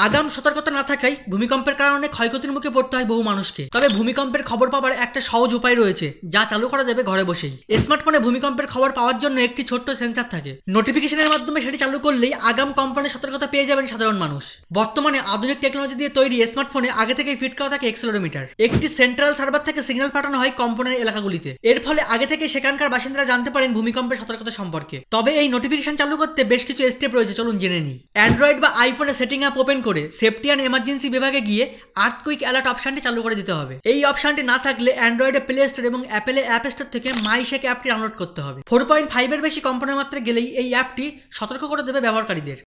আগাম সতর্কতা না থাকায় ভূমিকম্পের কারণে ক্ষয়ক্ষতির মুখে পড়তে হয় বহু মানুষকে। তবে ভূমিকম্পের খবর পাওয়ার একটা সহজ উপায় রয়েছে, যা চালু করা যাবে ঘরে বসেই। স্মার্টফোনে ভূমিকম্পের খবর পাওয়ার জন্য একটি ছোট্ট সেন্সর থাকে। নোটিফিকেশনের মাধ্যমে সেটি চালু করলেই আগাম কম্পনের সতর্কতা পেয়ে যাবেন সাধারণ মানুষ। বর্তমানে আধুনিক টেকনোলজি দিয়ে তৈরি স্মার্টফোনে আগে থেকেই ফিট করা থাকে অ্যাক্সেলেরোমিটার। একটি সেন্ট্রাল সার্ভার থেকে সিগন্যাল পাঠানো হয় কম্পনের এলাকাগুলিতে। এর ফলে আগে থেকে সেখানকার বাসিন্দারা জানতে পারেন ভূমিকম্পের সতর্কতা সম্পর্কে। তবে এই নোটিফিকেশন চালু করতে বেশ কিছু স্টেপ রয়েছে, চলুন জেনে নিই। অ্যান্ড্রয়েড বা আইফোনে সেটিং অ্যাপ ওপেন করে সেফটি অ্যান্ড এমার্জেন্সি বিভাগে গিয়ে আর্থকুইক অ্যালার্ট অপশনটি চালু করে দিতে হবে। এই অপশনটি না থাকলে অ্যান্ড্রয়েডে প্লে স্টোর এবং অ্যাপেলে অ্যাপ স্টোর থেকে মাইশেক অ্যাপটি ডাউনলোড করতে হবে। 4.5 এর বেশি কম্পনের মাত্রা গেলেই এই অ্যাপটি সতর্ক করে দেবে ব্যবহারকারীদের।